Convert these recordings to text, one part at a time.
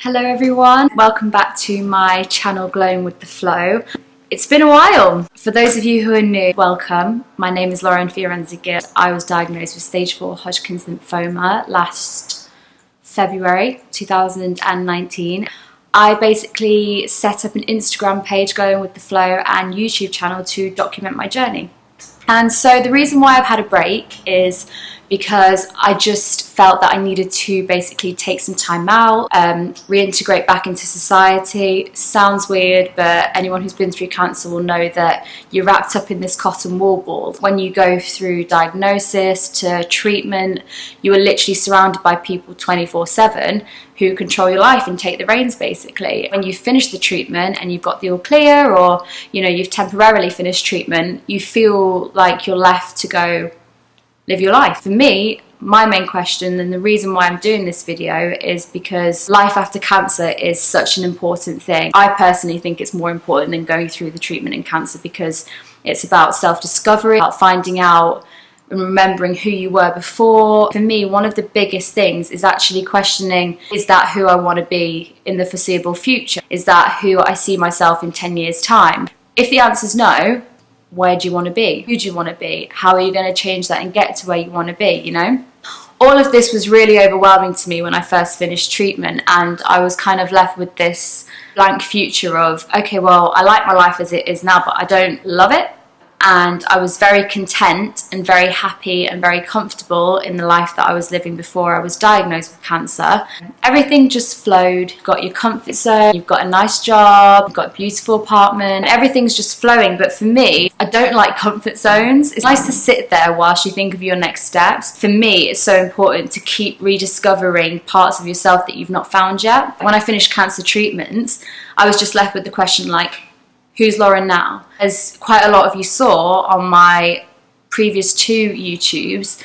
Hello everyone, welcome back to my channel Glowing with the Flow. It's been a while. For those of you who are new, welcome. My name is Lauren Fiorenza-Gill. I was diagnosed with stage 4 Hodgkin's lymphoma last February 2019. I basically set up an Instagram page, Glowing with the Flow, and YouTube channel to document my journey. And so the reason why I've had a break is because I just felt that I needed to basically take some time out, reintegrate back into society. Sounds weird, but anyone who's been through cancer will know that you're wrapped up in this cotton wool ball. When you go through diagnosis to treatment, you are literally surrounded by people 24/7 who control your life and take the reins basically. When you finish the treatment and you've got the all clear, or you've temporarily finished treatment, you feel like you're left to go live your life. For me, my main question and the reason why I'm doing this video is because life after cancer is such an important thing. I personally think it's more important than going through the treatment in cancer because it's about self-discovery, about finding out and remembering who you were before. For me, one of the biggest things is actually questioning, is that who I want to be in the foreseeable future? Is that who I see myself in 10 years' time? If the answer is no, where do you want to be? Who do you want to be? How are you going to change that and get to where you want to be, All of this was really overwhelming to me when I first finished treatment, and I was kind of left with this blank future of, okay, well, I like my life as it is now, but I don't love it. And I was very content and very happy and very comfortable in the life that I was living before I was diagnosed with cancer. Everything just flowed. You've got your comfort zone, you've got a nice job, you've got a beautiful apartment, everything's just flowing. But for me, I don't like comfort zones. It's nice to sit there whilst you think of your next steps. For me, it's so important to keep rediscovering parts of yourself that you've not found yet. When I finished cancer treatments, I was just left with the question like, who's Lauren now? As quite a lot of you saw on my previous 2 YouTubes,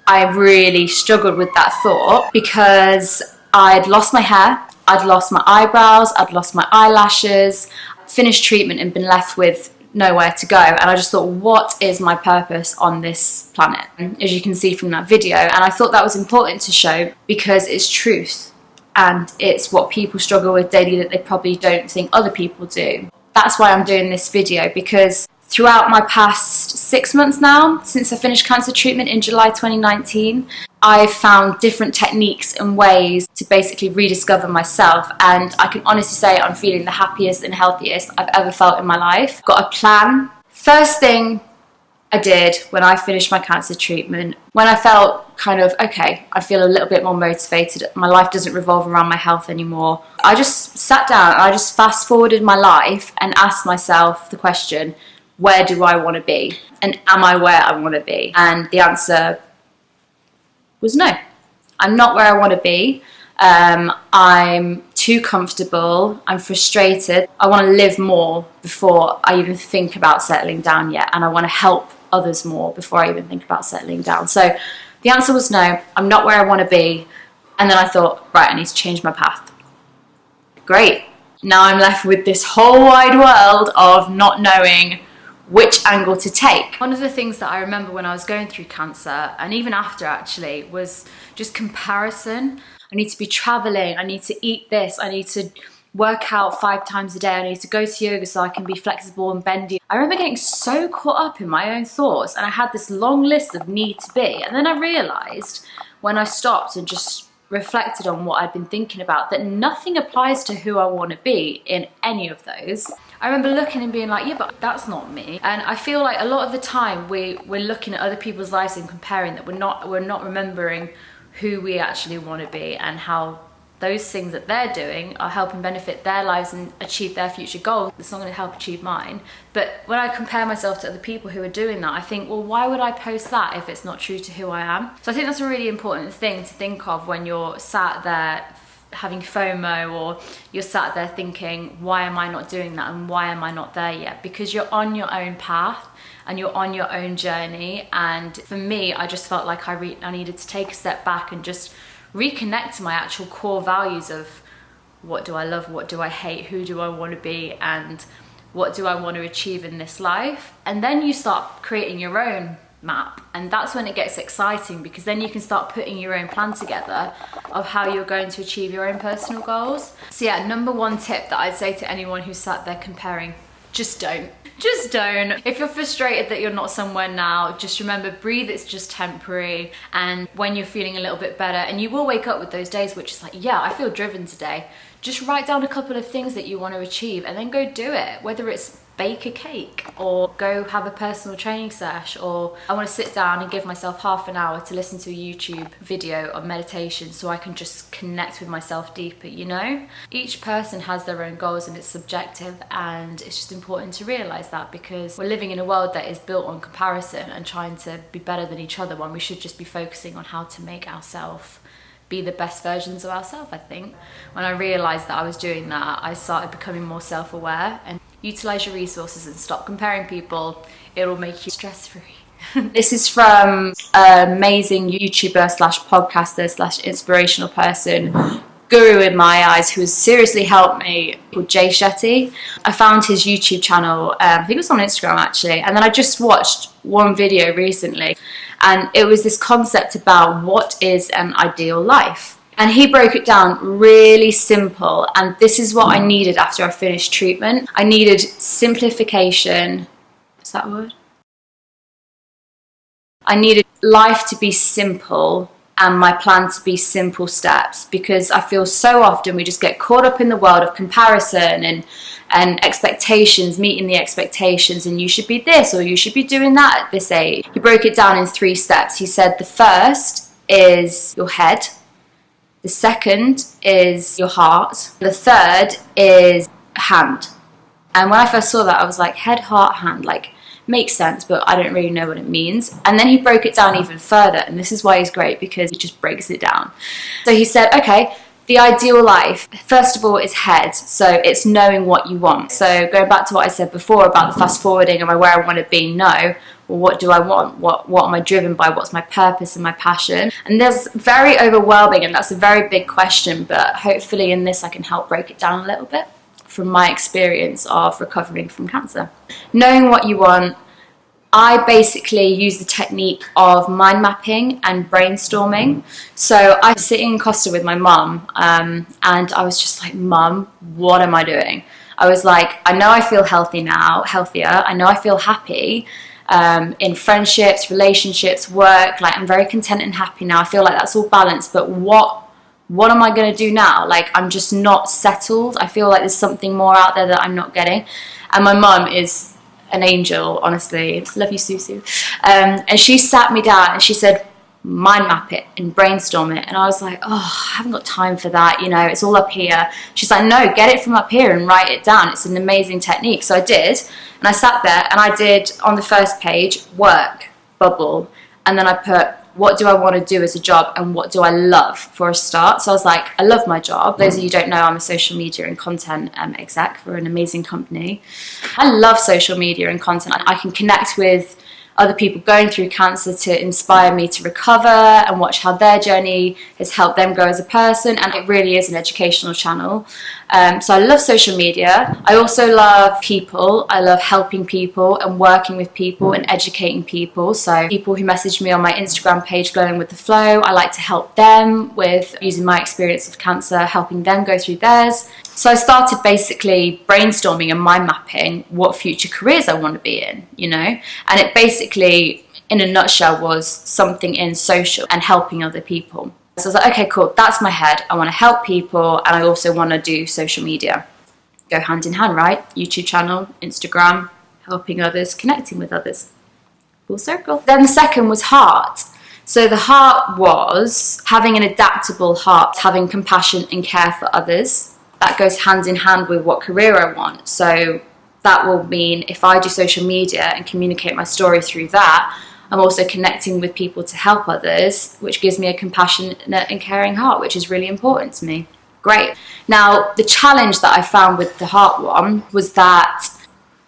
I really struggled with that thought because I'd lost my hair, I'd lost my eyebrows, I'd lost my eyelashes, finished treatment and been left with nowhere to go. And I just thought, what is my purpose on this planet? As you can see from that video. And I thought that was important to show because it's truth and it's what people struggle with daily that they probably don't think other people do. That's why I'm doing this video, because throughout my past 6 months now, since I finished cancer treatment in July 2019, I've found different techniques and ways to basically rediscover myself, and I can honestly say I'm feeling the happiest and healthiest I've ever felt in my life. Got a plan. First thing I did when I finished my cancer treatment, when I felt kind of, okay, I feel a little bit more motivated, my life doesn't revolve around my health anymore, I just sat down and I just fast forwarded my life and asked myself the question, where do I want to be? And am I where I want to be? And the answer was no. I'm not where I want to be. I'm too comfortable, I'm frustrated, I want to live more before I even think about settling down yet, and I want to help others more before I even think about settling down. So the answer was no, I'm not where I want to be. And then I thought, right, I need to change my path. Great. Now I'm left with this whole wide world of not knowing which angle to take. One of the things that I remember when I was going through cancer, and even after actually, was just comparison. I need to be traveling, I need to eat this, I need to work out 5 times a day, I need to go to yoga so I can be flexible and bendy. I remember getting so caught up in my own thoughts, and I had this long list of need to be, and then I realised when I stopped and just reflected on what I'd been thinking about that nothing applies to who I want to be in any of those. I remember looking and being like, yeah, but that's not me. And I feel like a lot of the time we're looking at other people's lives and comparing that we're not remembering who we actually want to be and how those things that they're doing are helping benefit their lives and achieve their future goals. It's not going to help achieve mine. But when I compare myself to other people who are doing that, I think, well, why would I post that if it's not true to who I am? So I think that's a really important thing to think of when you're sat there having FOMO, or you're sat there thinking, why am I not doing that and why am I not there yet? Because you're on your own path and you're on your own journey. And for me, I just felt like I needed to take a step back and just reconnect to my actual core values of what do I love, what do I hate, who do I want to be, and what do I want to achieve in this life. And then you start creating your own map. And that's when it gets exciting, because then you can start putting your own plan together of how you're going to achieve your own personal goals. So yeah, number one tip that I'd say to anyone who's sat there comparing, just don't. Just don't. If you're frustrated that you're not somewhere now, just remember, breathe, it's just temporary. And when you're feeling a little bit better, and you will wake up with those days which is like, yeah, I feel driven today, just write down a couple of things that you want to achieve and then go do it. Whether it's bake a cake or go have a personal training sesh, or I want to sit down and give myself half an hour to listen to a YouTube video of meditation so I can just connect with myself deeper, you know? Each person has their own goals and it's subjective, and it's just important to realize that, because we're living in a world that is built on comparison and trying to be better than each other, when we should just be focusing on how to make ourselves be the best versions of ourselves. I think when I realized that I was doing that, I started becoming more self-aware. And utilize your resources and stop comparing people. It'll make you stress-free. This is from an amazing YouTuber slash podcaster slash inspirational person, guru in my eyes, who has seriously helped me, called Jay Shetty. I found his YouTube channel, I think it was on Instagram actually, and then I just watched one video recently, and it was this concept about what is an ideal life. And he broke it down really simple, and this is what I needed after I finished treatment. I needed simplification. Is that a word? I needed life to be simple and my plan to be simple steps, because I feel so often we just get caught up in the world of comparison and expectations, meeting the expectations, and you should be this or you should be doing that at this age. He broke it down in 3 steps. He said the first is your head. The second is your heart. The third is hand. And when I first saw that, I was like, head, heart, hand, like, makes sense, but I don't really know what it means. And then he broke it down even further, and this is why he's great, because he just breaks it down. So he said, okay, the ideal life, first of all, is head. So it's knowing what you want. So going back to what I said before about the fast forwarding, am I where I want to be? No. Well, what do I want? What am I driven by? What's my purpose and my passion? And there's very overwhelming, and that's a very big question, but hopefully in this I can help break it down a little bit from my experience of recovering from cancer. Knowing what you want, I basically use the technique of mind mapping and brainstorming. So I was sitting in Costa with my mum, and I was just like, Mum, what am I doing? I was like, I know I feel healthy now, healthier. I know I feel happy in friendships, relationships, work. Like, I'm very content and happy now. I feel like that's all balanced, but what am I going to do now? Like, I'm just not settled. I feel like there's something more out there that I'm not getting. And my mum is an angel, honestly. Love you, Susu. And she sat me down and she said, mind map it and brainstorm it. And I was like, oh, I haven't got time for that. You know, it's all up here. She's like, no, get it from up here and write it down. It's an amazing technique. So I did. And I sat there and I did, on the first page, work, bubble. And then I put, what do I want to do as a job and what do I love for a start? So I was like, I love my job. Those of you who don't know, I'm a social media and content exec for an amazing company. I love social media and content. I can connect with other people going through cancer to inspire me to recover and watch how their journey has helped them grow as a person, and it really is an educational channel. So I love social media. I also love people. I love helping people and working with people and educating people. So people who message me on my Instagram page, Glowing with the Flow, I like to help them with using my experience of cancer, helping them go through theirs. So I started basically brainstorming and mind mapping what future careers I want to be in, you know, and it basically, in a nutshell, was something in social and helping other people. So I was like, okay, cool, that's my head. I want to help people and I also want to do social media. Go hand in hand, right? YouTube channel, Instagram, helping others, connecting with others. Full circle. Then the second was heart. So the heart was having an adaptable heart, having compassion and care for others. That goes hand in hand with what career I want. So that will mean if I do social media and communicate my story through that, I'm also connecting with people to help others, which gives me a compassionate and caring heart, which is really important to me. Great. Now, the challenge that I found with the heart one was that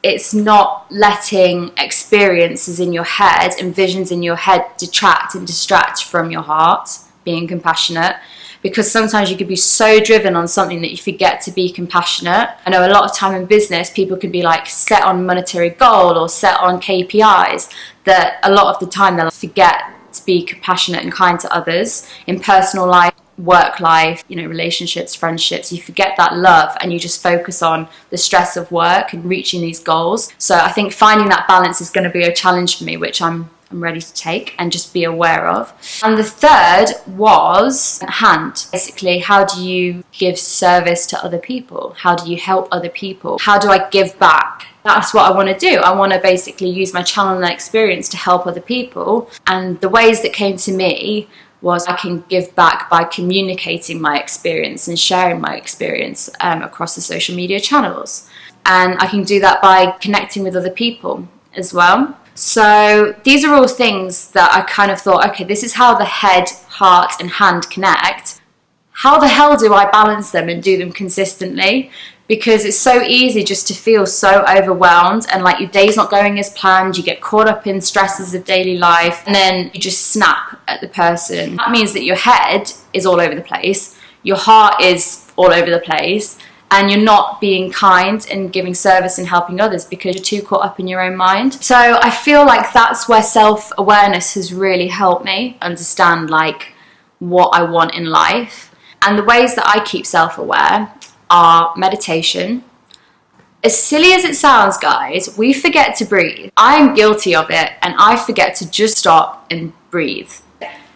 it's not letting experiences in your head and visions in your head detract and distract from your heart, being compassionate. Because sometimes you could be so driven on something that you forget to be compassionate. I know a lot of time in business, people can be like set on monetary goal or set on KPIs that a lot of the time they'll forget to be compassionate and kind to others in personal life, work life, relationships, friendships. You forget that love and you just focus on the stress of work and reaching these goals. So I think finding that balance is going to be a challenge for me, which I'm ready to take and just be aware of. And the third was hand. Basically, how do you give service to other people? How do you help other people? How do I give back? That's what I want to do. I want to basically use my channel and experience to help other people. And the ways that came to me was I can give back by communicating my experience and sharing my experience across the social media channels. And I can do that by connecting with other people as well. So these are all things that I kind of thought, okay, this is how the head, heart and hand connect. How the hell do I balance them and do them consistently? Because it's so easy just to feel so overwhelmed and like your day's not going as planned, you get caught up in stresses of daily life and then you just snap at the person. That means that your head is all over the place, your heart is all over the place, and you're not being kind and giving service and helping others because you're too caught up in your own mind. So I feel like that's where self-awareness has really helped me understand like what I want in life. And the ways that I keep self-aware are meditation. As silly as it sounds, guys, we forget to breathe. I'm guilty of it and I forget to just stop and breathe.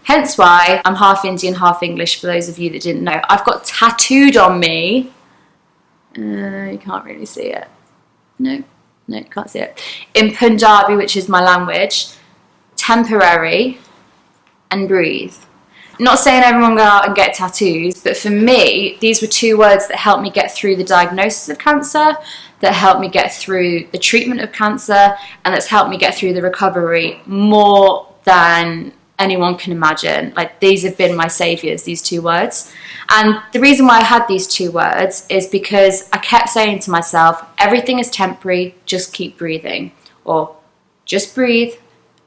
Hence why I'm half Indian, half English, for those of you that didn't know. I've got tattooed on me, you can't really see it. No, you can't see it. In Punjabi, which is my language, temporary and breathe. Not saying everyone go out and get tattoos, but for me, these were two words that helped me get through the diagnosis of cancer, that helped me get through the treatment of cancer, and that's helped me get through the recovery more than anyone can imagine. Like, these have been my saviors, these two words. And the reason why I had these two words is because I kept saying to myself, everything is temporary, just keep breathing. Or just breathe,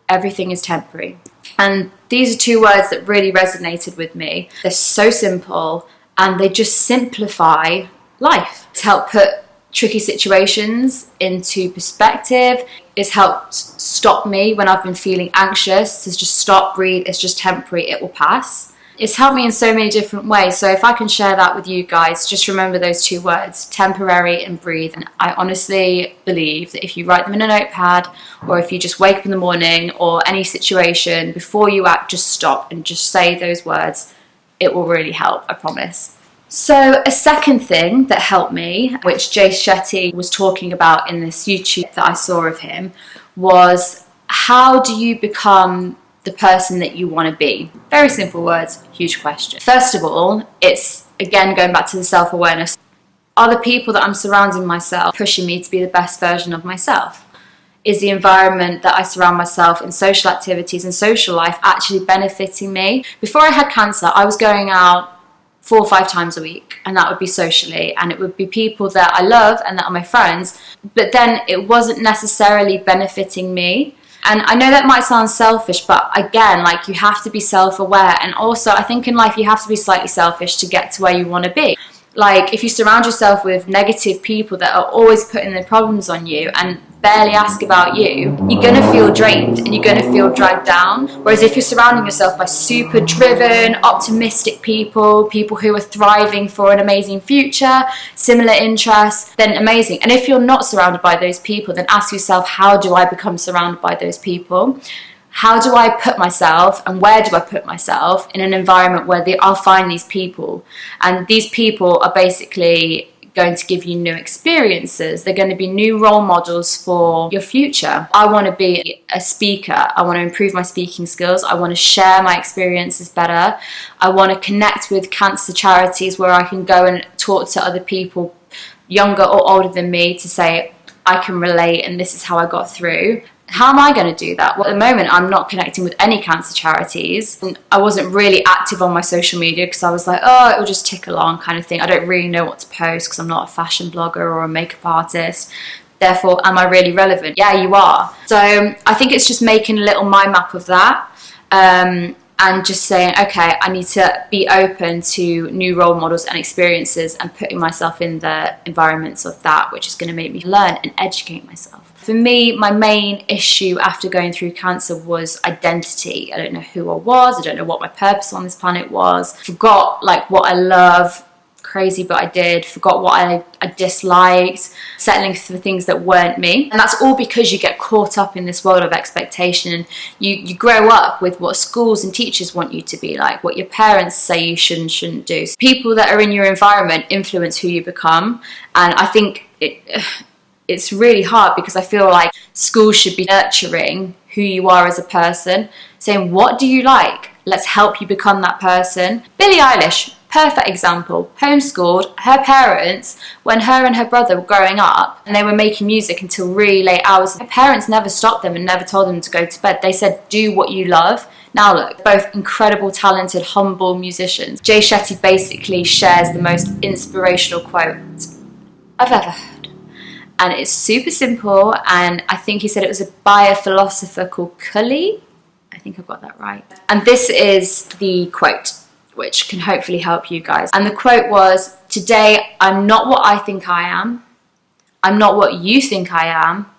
everything is temporary. And these are two words that really resonated with me. They're so simple and they just simplify life. It's helped put tricky situations into perspective. It's helped stop me when I've been feeling anxious. It's just stop, breathe, it's just temporary, it will pass. It's helped me in so many different ways. So if I can share that with you guys, just remember those two words, temporary and breathe. And I honestly believe that if you write them in a notepad, or if you just wake up in the morning or any situation, before you act, just stop and just say those words, it will really help, I promise. So a second thing that helped me, which Jay Shetty was talking about in this YouTube that I saw of him, was how do you become the person that you want to be? Very simple words, huge question. First of all, it's again going back to the self-awareness. Are the people that I'm surrounding myself pushing me to be the best version of myself? Is the environment that I surround myself in, social activities and social life, actually benefiting me? Before I had cancer, I was going out 4 or 5 times a week, and that would be socially, and it would be people that I love and that are my friends, but then it wasn't necessarily benefiting me. And I know that might sound selfish, but again, like, you have to be self-aware. And also, I think in life you have to be slightly selfish to get to where you want to be. Like, if you surround yourself with negative people that are always putting their problems on you and barely ask about you, you're going to feel drained and you're going to feel dragged down. Whereas if you're surrounding yourself by super driven, optimistic people, people who are thriving for an amazing future, similar interests, then amazing. And if you're not surrounded by those people, then ask yourself, how do I become surrounded by those people? How do I put myself, and where do I put myself in an environment where I'll find these people? And these people are basically going to give you new experiences. They're going to be new role models for your future. I want to be a speaker. I want to improve my speaking skills. I want to share my experiences better. I want to connect with cancer charities where I can go and talk to other people, younger or older than me, to say, I can relate and this is how I got through. How am I going to do that? Well, at the moment, I'm not connecting with any cancer charities. And I wasn't really active on my social media because I was like, oh, it'll just tick along kind of thing. I don't really know what to post because I'm not a fashion blogger or a makeup artist. Therefore, am I really relevant? Yeah, you are. So I think it's just making a little mind map of that. And just saying, okay, I need to be open to new role models and experiences and putting myself in the environments of that, which is going to make me learn and educate myself. For me, my main issue after going through cancer was identity. I don't know who I was. I don't know what my purpose on this planet was. Forgot like what I love. Crazy, but I did. Forgot what I disliked, settling for things that weren't me. And that's all because you get caught up in this world of expectation, and you grow up with what schools and teachers want you to be like, what your parents say you should and shouldn't do. So people that are in your environment influence who you become, and I think it's really hard because I feel like schools should be nurturing who you are as a person, saying, what do you like? Let's help you become that person. Billie Eilish, perfect example, homeschooled. Her parents, when her and her brother were growing up and they were making music until really late hours, her parents never stopped them and never told them to go to bed. They said, do what you love. Now look, both incredible, talented, humble musicians. Jay Shetty basically shares the most inspirational quote I've ever heard. And it's super simple, and I think he said it was by a philosopher called Cully. I think I've got that right. And this is the quote, which can hopefully help you guys. And the quote was, today I'm not what I think I am. I'm not what you think I am.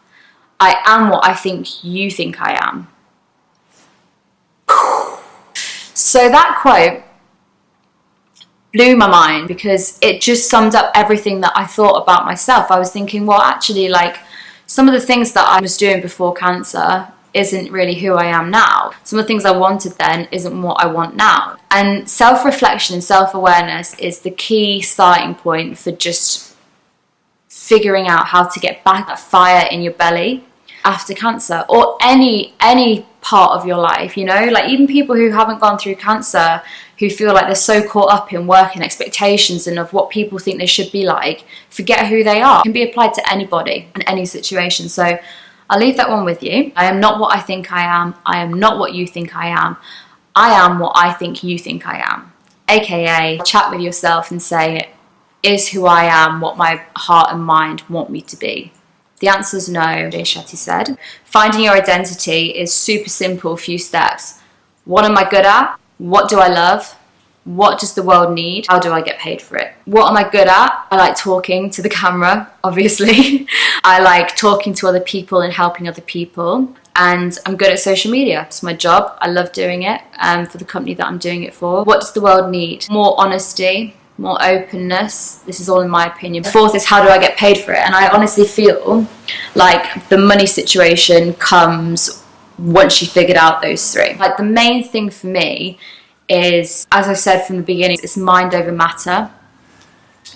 I am what I think you think I am. So that quote blew my mind because it just summed up everything that I thought about myself. I was thinking, well, actually, like, some of the things that I was doing before cancer isn't really who I am now. Some of the things I wanted then isn't what I want now. And self-reflection and self-awareness is the key starting point for just figuring out how to get back that fire in your belly after cancer, or any part of your life, you know, like even people who haven't gone through cancer, who feel like they're so caught up in work and expectations and of what people think they should be like, forget who they are. It can be applied to anybody in any situation. So I'll leave that one with you. I am not what I think I am. I am not what you think I am. I am what I think you think I am. AKA, chat with yourself and say, is who I am what my heart and mind want me to be? The answer is no, Jay Shetty said. Finding your identity is super simple, few steps. What am I good at? What do I love? What does the world need? How do I get paid for it? What am I good at? I like talking to the camera, obviously. I like talking to other people and helping other people. And I'm good at social media. It's my job. I love doing it for the company that I'm doing it for. What does the world need? More honesty, more openness. This is all in my opinion. The fourth is, how do I get paid for it? And I honestly feel like the money situation comes once you figured out those three. Like, the main thing for me is, as I said from the beginning, it's mind over matter.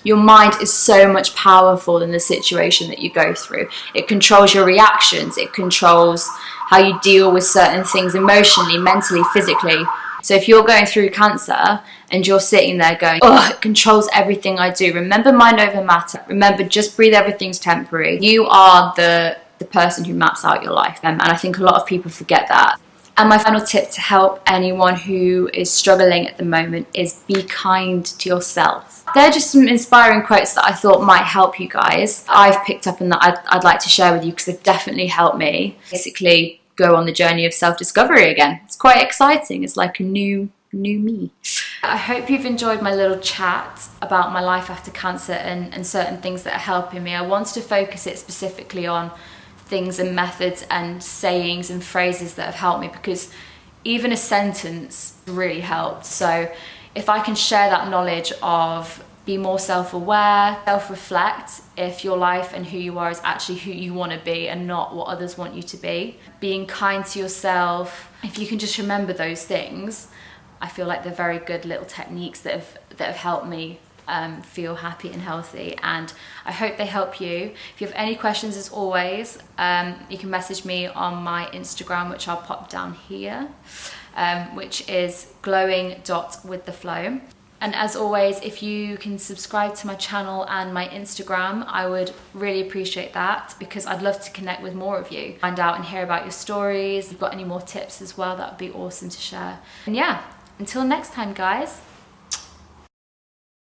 Your mind is so much powerful than the situation that you go through. It controls your reactions. It controls how you deal with certain things emotionally, mentally, physically. So if you're going through cancer and you're sitting there going, oh, it controls everything I do. Remember, mind over matter. Remember, just breathe, everything's temporary. You are the person who maps out your life. And I think a lot of people forget that. And my final tip to help anyone who is struggling at the moment is be kind to yourself. They're just some inspiring quotes that I thought might help you guys. I've picked up and that I'd like to share with you because they've definitely helped me basically go on the journey of self-discovery again. It's quite exciting. It's like a new me. I hope you've enjoyed my little chat about my life after cancer and certain things that are helping me. I wanted to focus it specifically on things and methods and sayings and phrases that have helped me, because even a sentence really helped. So if I can share that knowledge of be more self-aware, self-reflect if your life and who you are is actually who you want to be and not what others want you to be, being kind to yourself, if you can just remember those things, I feel like they're very good little techniques that have helped me feel happy and healthy, and I hope they help you. If you have any questions, as always, you can message me on my Instagram, which I'll pop down here, which is glowing.withtheflow. And as always, if you can subscribe to my channel and my Instagram, I would really appreciate that, because I'd love to connect with more of you, find out and hear about your stories. If you've got any more tips as well, that would be awesome to share. And yeah, until next time, guys.